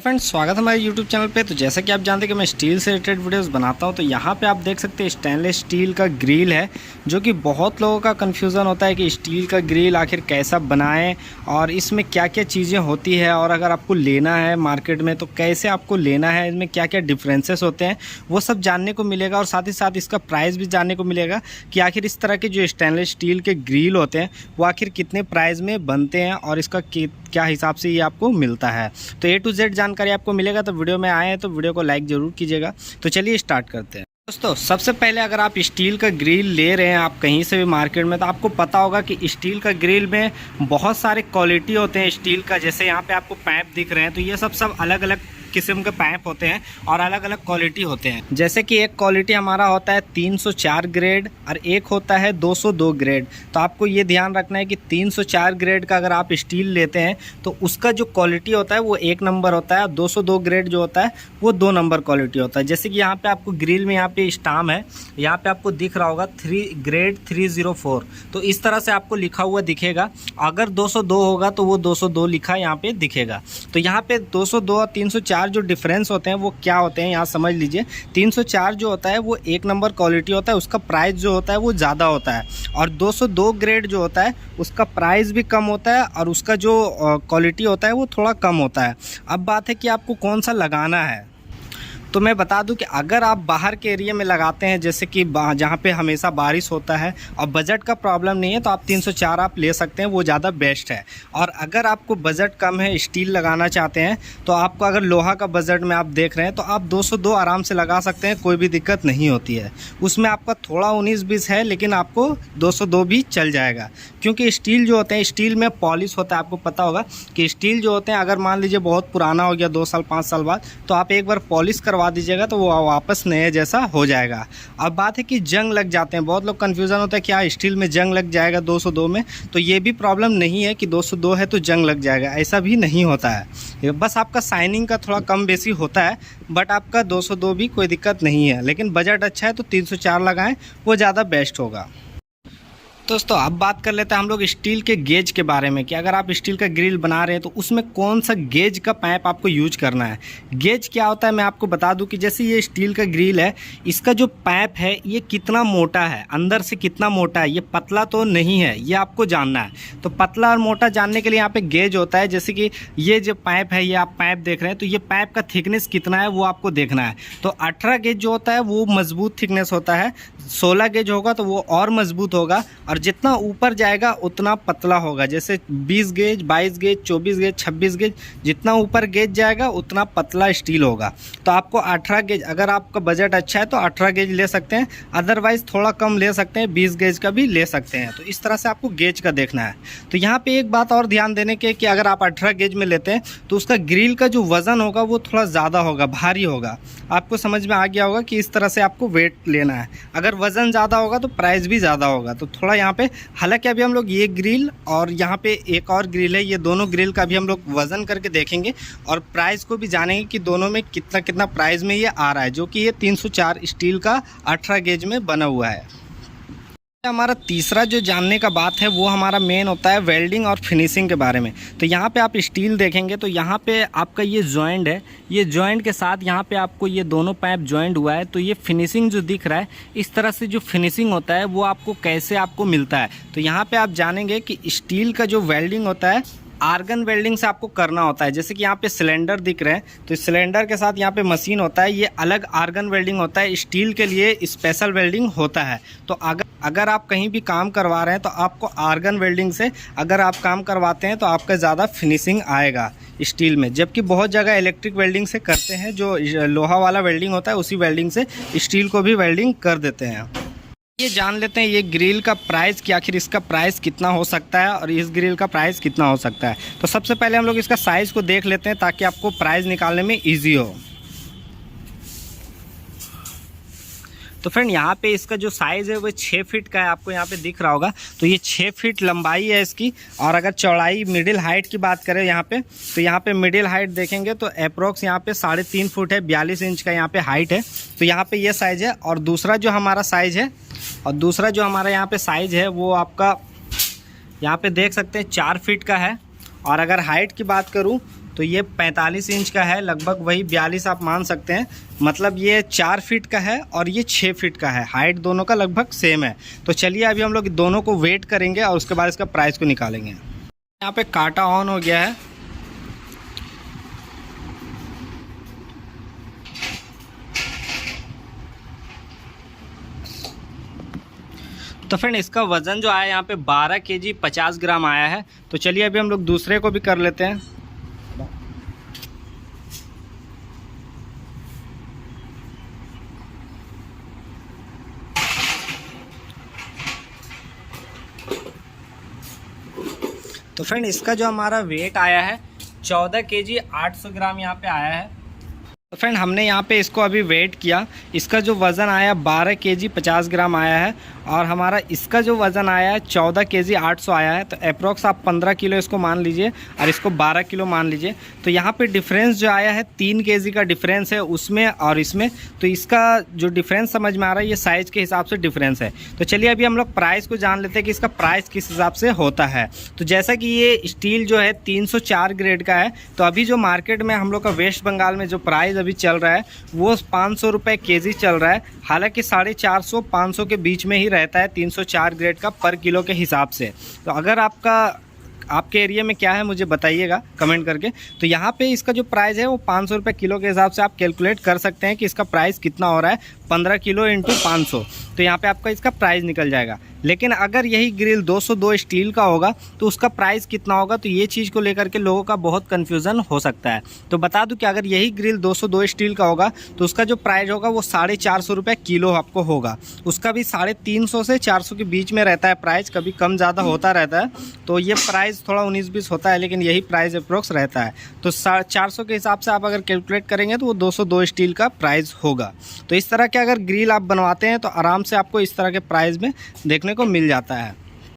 Friends, स्वागत है हमारे YouTube चैनल पे। तो जैसा कि आप जानते हैं कि मैं स्टील से रिलेटेड वीडियोस बनाता हूं, तो यहाँ पे आप देख सकते हैं स्टेनलेस स्टील का ग्रिल है, जो कि बहुत लोगों का कन्फ्यूज़न होता है कि स्टील का ग्रिल आखिर कैसा बनाएं और इसमें क्या क्या चीज़ें होती है, और अगर आपको लेना है मार्केट में तो कैसे आपको लेना है, इसमें क्या क्या डिफरेंसेस होते हैं वो सब जानने को मिलेगा। और साथ ही साथ इसका प्राइस भी जानने को मिलेगा कि आखिर इस तरह के जो स्टेनलेस स्टील के ग्रिल होते हैं वो आखिर कितने प्राइस में बनते हैं और इसका क्या हिसाब से ये आपको मिलता है। तो A to Z जानकारी आपको मिलेगा। तो वीडियो में आए हैं तो वीडियो को लाइक ज़रूर कीजिएगा। तो चलिए स्टार्ट करते हैं। दोस्तों, सबसे पहले अगर आप स्टील का ग्रिल ले रहे हैं आप कहीं से भी मार्केट में, तो आपको पता होगा कि स्टील का ग्रिल में बहुत सारे क्वालिटी होते हैं स्टील का। जैसे यहाँ पे आपको पाइप दिख रहे हैं, तो ये सब अलग अलग किस्म के पाइप होते हैं और अलग अलग क्वालिटी होते हैं। जैसे कि एक क्वालिटी हमारा होता है 304 ग्रेड और एक होता है 202 ग्रेड। तो आपको ये ध्यान रखना है कि 304 ग्रेड का अगर आप स्टील लेते हैं तो उसका जो क्वालिटी होता है वो 1 नंबर होता है, 202 ग्रेड जो होता है वो 2 नंबर क्वालिटी होता है। जैसे कि यहाँ पे आपको ग्रिल में यहाँ पे स्टाम है, यहाँ पे आपको दिख रहा होगा ग्रेड 304। तो इस तरह से आपको लिखा हुआ दिखेगा। अगर 202 होगा तो वो 202 लिखा यहाँ पे दिखेगा। तो यहाँ पे 202 और 304 जो डिफरेंस होते हैं वो क्या होते हैं यहाँ समझ लीजिए। 304 जो होता है वो 1 नंबर क्वालिटी होता है, उसका प्राइस जो होता है वो ज़्यादा होता है। और 202 ग्रेड जो होता है उसका प्राइस भी कम होता है और उसका जो क्वालिटी होता है वो थोड़ा कम होता है। अब बात है कि आपको कौन सा लगाना है। तो मैं बता दूं कि अगर आप बाहर के एरिया में लगाते हैं, जैसे कि जहाँ पे हमेशा बारिश होता है और बजट का प्रॉब्लम नहीं है, तो आप 304 आप ले सकते हैं, वो ज़्यादा बेस्ट है। और अगर आपको बजट कम है, स्टील लगाना चाहते हैं, तो आपको अगर लोहा का बजट में आप देख रहे हैं तो आप 202 आराम से लगा सकते हैं, कोई भी दिक्कत नहीं होती है। उसमें आपका थोड़ा 19-20 है, लेकिन आपको 202 भी चल जाएगा। क्योंकि स्टील जो होते हैं, स्टील में पॉलिश होता है। आपको पता होगा कि स्टील जो होते हैं अगर मान लीजिए बहुत पुराना हो गया 2 साल 5 साल बाद, तो आप एक बार पॉलिश करवा दीजिएगा तो वो वापस नए जैसा हो जाएगा। अब बात है कि जंग लग जाते हैं। बहुत लोग कंफ्यूजन होता है कि क्या स्टील में जंग लग जाएगा 202 में। तो ये भी प्रॉब्लम नहीं है कि 202 है तो जंग लग जाएगा, ऐसा भी नहीं होता है। बस आपका साइनिंग का थोड़ा कम बेसी होता है, बट आपका 202 भी कोई दिक्कत नहीं है। लेकिन बजट अच्छा है तो 304 लगाएं, वो ज़्यादा बेस्ट होगा। दोस्तों, अब बात कर लेते हैं हम लोग स्टील के गेज के बारे में कि अगर आप स्टील का ग्रिल बना रहे हैं तो उसमें कौन सा गेज का पाइप आपको यूज करना है। गेज क्या होता है मैं आपको बता दूं कि जैसे ये स्टील का ग्रिल है, इसका जो पाइप है ये कितना मोटा है, अंदर से कितना मोटा है, ये पतला तो नहीं है, ये आपको जानना है। तो पतला और मोटा जानने के लिए यहाँ पे गेज होता है। जैसे कि ये जो पाइप है, ये आप पाइप देख रहे हैं, तो ये पाइप का थिकनेस कितना है वो आपको देखना है। तो 18 गेज जो होता है वो मजबूत थिकनेस होता है, 16 गेज होगा तो वो और मजबूत होगा, और जितना ऊपर जाएगा उतना पतला होगा। जैसे 20 गेज, 22 गेज, 24 गेज, 26 गेज, जितना ऊपर गेज जाएगा उतना पतला स्टील होगा। तो आपको 18 गेज, अगर आपका बजट अच्छा है तो 18 गेज ले सकते हैं, अदरवाइज थोड़ा कम ले सकते हैं, 20 गेज का भी ले सकते हैं। तो इस तरह से आपको गेज का देखना है। तो यहाँ पे एक बात और ध्यान देने के कि अगर आप 18 गेज में लेते हैं तो उसका ग्रिल का जो वज़न होगा वो थोड़ा ज़्यादा होगा, भारी होगा। आपको समझ में आ गया होगा कि इस तरह से आपको वेट लेना है। अगर वज़न ज़्यादा होगा तो प्राइस भी ज़्यादा होगा। तो थोड़ा यहाँ पे, हालांकि अभी हम लोग ये ग्रिल और यहाँ पे एक और ग्रिल है, ये दोनों ग्रिल का भी हम लोग वज़न करके देखेंगे और प्राइस को भी जानेंगे कि दोनों में कितना कितना प्राइस में ये आ रहा है। जो कि ये 304 स्टील का 18 गेज में बना हुआ है। हमारा तीसरा जो जानने का बात है वो हमारा मेन होता है वेल्डिंग और फिनिशिंग के बारे में। तो यहाँ पे आप स्टील देखेंगे तो यहाँ पे आपका ये जॉइंट है, ये जॉइंट के साथ यहाँ पे आपको ये दोनों पाइप जॉइंट हुआ है। तो ये फिनिशिंग जो दिख रहा है, इस तरह से जो फिनिशिंग होता है वो आपको कैसे आपको मिलता है। तो यहाँ पे आप जानेंगे कि स्टील का जो वेल्डिंग होता है आर्गन वेल्डिंग से आपको करना होता है। जैसे कि यहाँ पे सिलेंडर दिख रहे हैं, तो सिलेंडर के साथ यहाँ पे मशीन होता है, ये अलग आर्गन वेल्डिंग होता है। स्टील के लिए स्पेशल वेल्डिंग होता है। तो अगर आप कहीं भी काम करवा रहे हैं तो आपको आर्गन वेल्डिंग से अगर आप काम करवाते हैं तो आपका ज़्यादा फिनिशिंग आएगा स्टील में। जबकि बहुत जगह इलेक्ट्रिक वेल्डिंग से करते हैं, जो लोहा वाला वेल्डिंग होता है उसी वेल्डिंग से स्टील को भी वेल्डिंग कर देते हैं। ये जान लेते हैं ये ग्रिल का प्राइस कि आखिर इसका प्राइस कितना हो सकता है और इस ग्रिल का प्राइस कितना हो सकता है। तो सबसे पहले हम लोग इसका साइज़ को देख लेते हैं ताकि आपको प्राइस निकालने में इजी हो। तो फ्रेंड, यहाँ पे इसका जो साइज़ है वो 6 फीट का है, आपको यहाँ पे दिख रहा होगा। तो ये 6 फीट लंबाई है इसकी। और अगर चौड़ाई मिडिल हाइट की बात करें यहाँ पे, तो यहाँ पे मिडिल हाइट देखेंगे तो अप्रोक्स यहाँ पे 3.5 फुट है, 42 इंच का यहाँ पे हाइट है। तो यहाँ पे ये साइज़ है। और दूसरा जो हमारा साइज़ है, यहाँ पे साइज़ है वो आपका यहाँ पे देख सकते हैं 4 फीट का है। और अगर हाइट की बात करूँ तो ये 45 इंच का है, लगभग वही 42 आप मान सकते हैं। मतलब ये 4 फीट का है और ये 6 फीट का है, हाइट दोनों का लगभग सेम है। तो चलिए अभी हम लोग दोनों को वेट करेंगे और उसके बाद इसका प्राइस को निकालेंगे। यहाँ पे कांटा ऑन हो गया है। तो फ्रेंड इसका वज़न जो आया यहाँ पे 12 केजी 50 ग्राम आया है। तो चलिए अभी हम लोग दूसरे को भी कर लेते हैं। तो फ्रेंड इसका जो हमारा वेट आया है 14 केजी 800 ग्राम यहाँ पे आया है। तो फ्रेंड हमने यहाँ पे इसको अभी वेट किया, इसका जो वज़न आया 12 केजी 50 ग्राम आया है और हमारा इसका जो वज़न आया है 14 केजी 800 आया है। तो अप्रॉक्स आप 15 किलो इसको मान लीजिए और इसको 12 किलो मान लीजिए। तो यहाँ पे डिफरेंस जो आया है 3 केजी का डिफरेंस है उसमें और इसमें। तो इसका जो डिफरेंस समझ में आ रहा है ये साइज़ के हिसाब से डिफरेंस है। तो चलिए अभी हम लोग प्राइस को जान लेते हैं कि इसका प्राइस किस हिसाब से होता है। तो जैसा कि ये स्टील जो है 304 ग्रेड का है। तो अभी जो मार्केट में हम लोग का वेस्ट बंगाल में जो प्राइस अभी चल रहा है वो 500 रुपये केजी चल रहा है। हालांकि 450-500 के बीच में ही रहता है 304 ग्रेड का पर किलो के हिसाब से। तो अगर आपके एरिया में क्या है मुझे बताइएगा कमेंट करके। तो यहाँ पे इसका जो प्राइस है वो 500 रुपये किलो के हिसाब से आप कैलकुलेट कर सकते हैं कि इसका प्राइस कितना हो रहा है। 15 किलो इंटू 500, तो यहाँ पे आपका इसका प्राइस निकल जाएगा। लेकिन अगर यही ग्रिल 202 स्टील का होगा तो उसका प्राइस कितना होगा, तो ये चीज़ को लेकर के लोगों का बहुत कन्फ्यूज़न हो सकता है। तो बता दूं कि अगर यही ग्रिल 202 स्टील का होगा तो उसका जो प्राइस होगा वो 450 रुपये किलो आपको होगा। उसका भी 350 से 400 के बीच में रहता है प्राइस, कभी कम ज़्यादा होता रहता है। तो ये प्राइस थोड़ा 19-20 होता है, लेकिन यही प्राइस अप्रोक्स रहता है। तो 400 के हिसाब से आप अगर कैलकुलेट करेंगे तो वो 202 स्टील का प्राइस होगा। तो इस तरह के अगर ग्रिल आप बनवाते हैं तो आराम से आपको इस तरह के प्राइस में देखने को मिल जाता है।